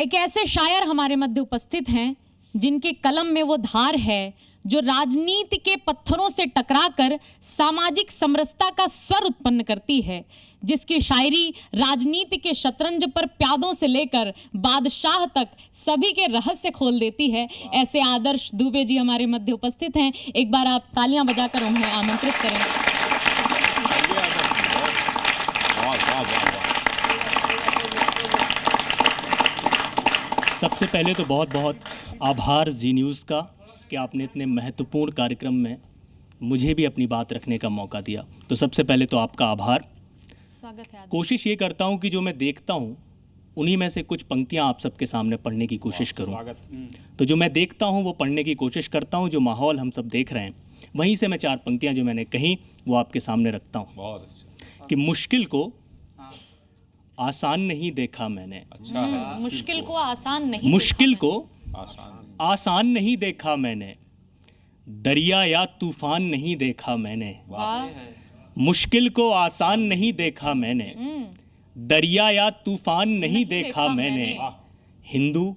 एक ऐसे शायर हमारे मध्य उपस्थित हैं जिनके कलम में वो धार है जो राजनीति के पत्थरों से टकराकर सामाजिक समरसता का स्वर उत्पन्न करती है, जिसकी शायरी राजनीति के शतरंज पर प्यादों से लेकर बादशाह तक सभी के रहस्य खोल देती है। ऐसे आदर्श दुबे जी हमारे मध्य उपस्थित हैं। एक बार आप तालियां बजाकर उन्हें आमंत्रित करें। सबसे पहले तो बहुत बहुत आभार जी न्यूज़ का कि आपने इतने महत्वपूर्ण कार्यक्रम में मुझे भी अपनी बात रखने का मौका दिया। तो सबसे पहले तो आपका आभार। स्वागत है। कोशिश ये करता हूँ कि जो मैं देखता हूँ उन्हीं में से कुछ पंक्तियाँ आप सबके सामने पढ़ने की कोशिश करूँ। तो जो मैं देखता हूँ वो पढ़ने की कोशिश करता हूँ। जो माहौल हम सब देख रहे हैं वहीं से मैं 4 पंक्तियाँ जो मैंने कही वो आपके सामने रखता हूँ। बहुत अच्छा। कि मुश्किल को आसान नहीं देखा मैंने। अच्छा है। मुश्किल को आसान नहीं मुश्किल को आसान आसान नहीं देखा मैंने, दरिया या तूफान नहीं देखा मैंने। मुश्किल को आसान नहीं देखा मैंने, दरिया या तूफान नहीं देखा मैंने। हिंदू,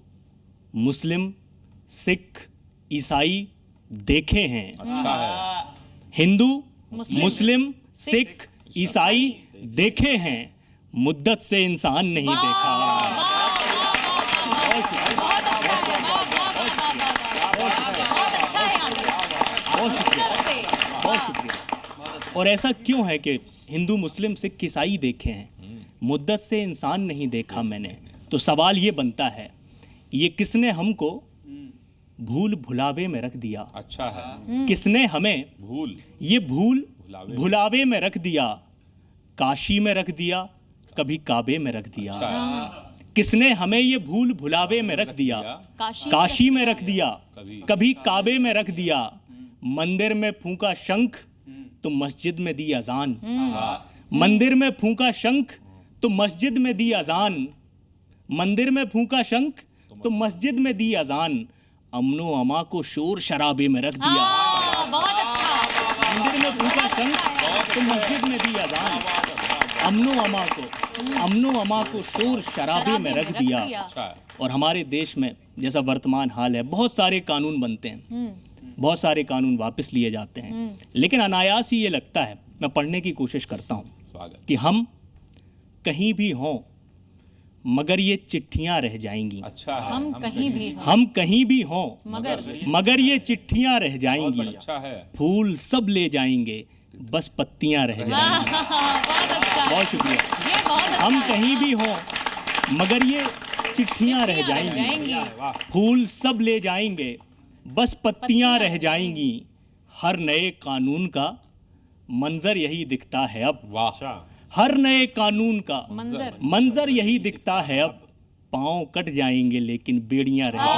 मुस्लिम, सिख, ईसाई देखे हैं। अच्छा है। हिंदू, मुस्लिम, सिख, ईसाई देखे हैं, मुद्दत से इंसान नहीं देखा। बहुत शुक्रिया। और ऐसा क्यों है कि हिंदू, मुस्लिम, सिख, ईसाई देखे हैं, मुद्दत से इंसान नहीं देखा मैंने। तो सवाल ये बनता है ये किसने हमको भूल भुलावे में रख दिया। अच्छा है। किसने हमें ये भूल भुलावे में रख दिया, काशी में रख दिया, कभी काबे में रख दिया। किसने हमें ये भूल भुलावे में रख दिया, काशी में रख दिया, कभी काबे में रख दिया। मंदिर में फूंका शंख तो मस्जिद में दी अजान। मंदिर में फूंका शंख तो मस्जिद में दी अजान। मंदिर में फूंका शंख तो मस्जिद में दी अजान। अमनो अमा को शोर शराबे में रख दिया। बहुत अच्छा। मंदिर में फूंका शंख तो मस्जिद में दी अजान। अमनो अमा को शोर शराबे में रख दिया। और हमारे देश में जैसा वर्तमान हाल है, बहुत सारे कानून बनते हैं, बहुत सारे कानून वापस लिए जाते हैं, लेकिन अनायास ही ये लगता है, मैं पढ़ने की कोशिश करता हूँ कि हम कहीं भी हों मगर ये चिट्ठियां रह जाएंगी। अच्छा है। हम कहीं भी हों मगर ये चिट्ठियां रह जाएंगी। अच्छा है। फूल सब ले जाएंगे बस पत्तियां रह जाएंगी। बहुत शुक्रिया। हम कहीं भी हों मगर ये चिट्ठियां रह जाएंगी। फूल सब ले जाएंगे बस पत्तियां रह जाएंगी। हर नए कानून का मंजर यही दिखता है अब। वाह। हर नए कानून का मंजर यही दिखता है अब। पाँव कट जाएंगे लेकिन बेड़ियां रह जाएंगी।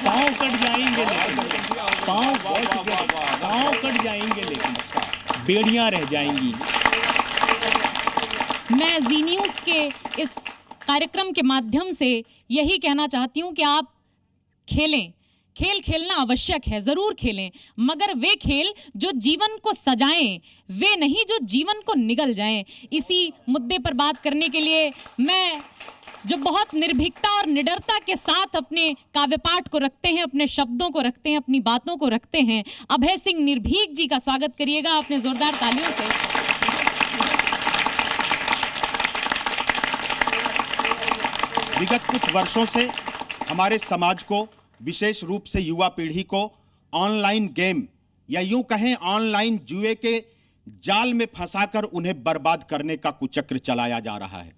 पाँव कट जाएंगे लेकिन पाँव कट जाएंगे लेकिन बेड़ियां रह जाएंगी। मैं जी न्यूज़ के इस कार्यक्रम के माध्यम से यही कहना चाहती हूँ कि आप खेलें। खेल खेलना आवश्यक है, जरूर खेलें, मगर वे खेल जो जीवन को सजाएं, वे नहीं जो जीवन को निगल जाएं। इसी मुद्दे पर बात करने के लिए मैं जो बहुत निर्भीकता और निडरता के साथ अपने काव्य पाठ को रखते हैं, अपने शब्दों को रखते हैं, अपनी बातों को रखते हैं, अभय सिंह निर्भीक जी का स्वागत करिएगा अपने जोरदार तालियों से। विगत कुछ वर्षों से हमारे समाज को, विशेष रूप से युवा पीढ़ी को ऑनलाइन गेम या यूं कहें ऑनलाइन जुए के जाल में फंसाकर उन्हें बर्बाद करने का कुचक्र चलाया जा रहा है।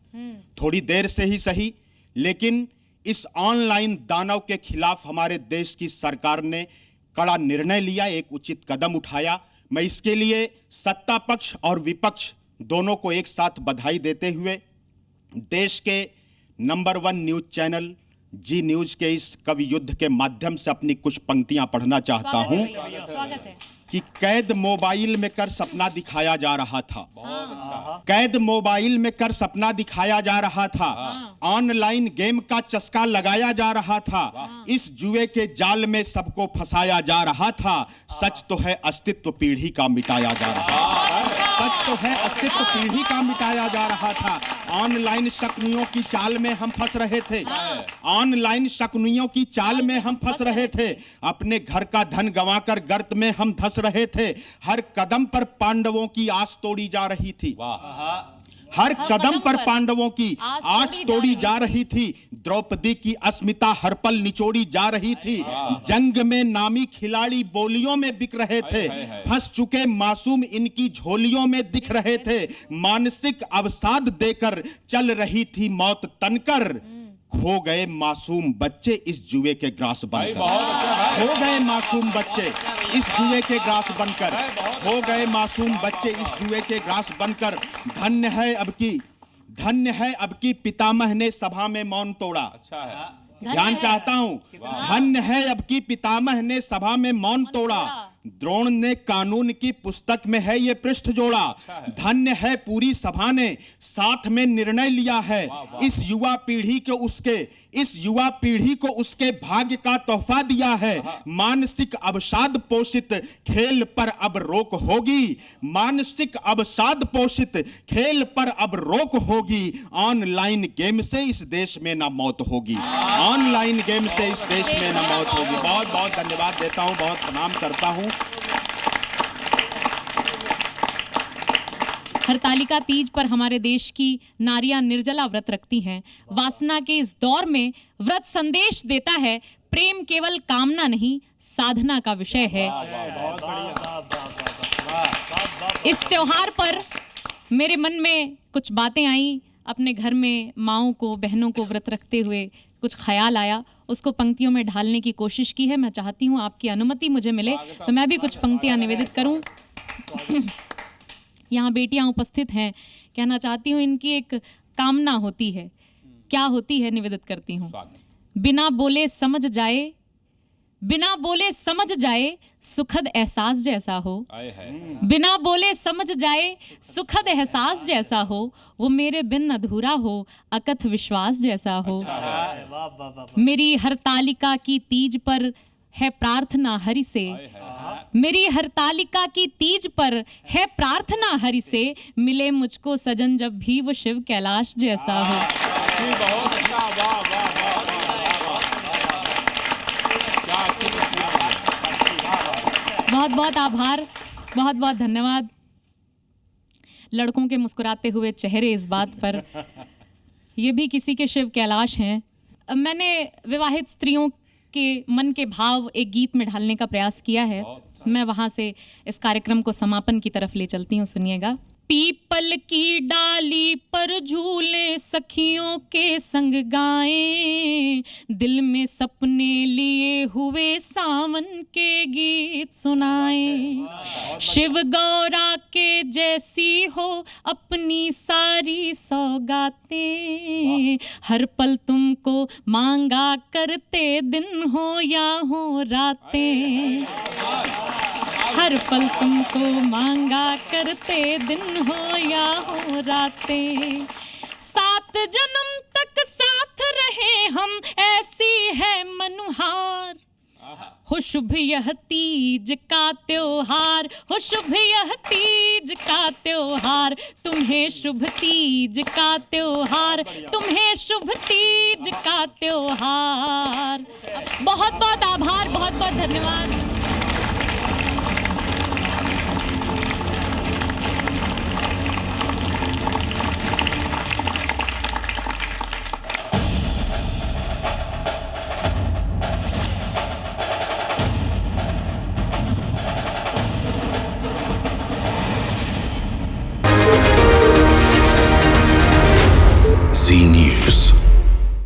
थोड़ी देर से ही सही, लेकिन इस ऑनलाइन दानव के खिलाफ हमारे देश की सरकार ने कड़ा निर्णय लिया, एक उचित कदम उठाया। मैं इसके लिए सत्ता पक्ष और विपक्ष दोनों को एक साथ बधाई देते हुए देश के नंबर 1 न्यूज चैनल जी न्यूज के इस कवि युद्ध के माध्यम से अपनी कुछ पंक्तियां पढ़ना चाहता हूं कि कैद मोबाइल में कर सपना दिखाया जा रहा था। कैद मोबाइल में कर सपना दिखाया जा रहा था। ऑनलाइन गेम का चस्का लगाया जा रहा था। इस जुए के जाल में सबको फंसाया जा रहा था। सच तो है अस्तित्व पीढ़ी का मिटाया जा रहा था। सच तो है अस्तित्व पीढ़ी का मिटाया जा रहा था। ऑनलाइन शकुनियों की चाल में हम फंस रहे थे। ऑनलाइन शकुनियों की चाल में हम फंस रहे थे। अपने घर का धन गंवाकर गर्त में हम धंस रहे थे। हर कदम पर पांडवों की आस तोड़ी जा रही थी। हर कदम पर पांडवों की आस तोड़ी जा रही थी। द्रौपदी की अस्मिता हर पल निचोड़ी जा रही थी। जंग में नामी खिलाड़ी बोलियों में बिक रहे थे। फंस चुके मासूम इनकी झोलियों में दिख रहे थे। मानसिक अवसाद देकर चल रही थी मौत तनकर। खो गए मासूम बच्चे इस जुए के ग्रास बनकर। खो गए मासूम बच्चे इस जुए के ग्रास बनकर। हो गए मासूम बच्चे इस जुए के ग्रास बनकर। धन्य है अब की पितामह ने सभा में मौन तोड़ा। अच्छा है। ध्यान चाहता हूं। धन्य है अब की पितामह ने सभा में मौन तोड़ा। द्रोण ने कानून की पुस्तक में है ये पृष्ठ जोड़ा। धन्य है पूरी सभा ने साथ में निर्णय लिया है। इस युवा पीढ़ी को उसके भाग्य का तोहफा दिया है। मानसिक अवसाद पोषित खेल पर अब रोक होगी। मानसिक अवसाद पोषित खेल पर अब रोक होगी। ऑनलाइन गेम से इस देश में ना मौत होगी। ऑनलाइन गेम से इस देश में ना मौत होगी। बहुत बहुत धन्यवाद देता हूं, बहुत प्रणाम करता हूं। हरतालिका तीज पर हमारे देश की नारियां निर्जला व्रत रखती हैं। वासना के इस दौर में व्रत संदेश देता है, प्रेम केवल कामना नहीं साधना का विषय है। इस त्योहार पर मेरे मन में कुछ बातें आई। अपने घर में माओं को, बहनों को व्रत रखते हुए कुछ ख्याल आया, उसको पंक्तियों में ढालने की कोशिश की है। मैं चाहती हूँ आपकी अनुमति मुझे मिले तो मैं भी कुछ पंक्तियाँ निवेदित करूँ। यहाँ बेटियां उपस्थित हैं, कहना चाहती हूँ इनकी एक कामना होती है। क्या होती है, निवेदित करती हूँ। बिना बोले समझ जाए सुखद एहसास जैसा हो। बिना बोले समझ जाए सुखद एहसास जैसा हो। वो मेरे बिन अधूरा हो अकथ विश्वास जैसा हो। मेरी हरतालिका की तीज पर है प्रार्थना हरि से। मेरी हरतालिका की तीज पर है प्रार्थना हरि से। मिले मुझको सजन जब भी वो शिव कैलाश जैसा हो। बहुत बहुत आभार, बहुत बहुत धन्यवाद। लड़कों के मुस्कुराते हुए चेहरे इस बात पर, ये भी किसी के शिव कैलाश हैं। मैंने विवाहित स्त्रियों के मन के भाव एक गीत में ढालने का प्रयास किया है। मैं वहां से इस कार्यक्रम को समापन की तरफ ले चलती हूँ, सुनिएगा। पीपल की डाली पर झूले सखियों के संग गाएं। दिल में सपने लिए हुए सावन के गीत सुनाएं। शिव गौरा के जैसी हो अपनी सारी सौगातें। हर पल तुमको मांगा करते दिन हो या हो रातें। हर पल तुमको मांगा करते दिन हो या हो रातें। 7 जन्म तक साथ रहे हम ऐसी है मनुहार। हो शुभ यह तीज का त्योहार। हो शुभ यह तीज का त्योहार। तुम्हें शुभ तीज का त्योहार। तुम्हें शुभ तीज का त्योहार। बहुत बहुत आभार, बहुत बहुत धन्यवाद।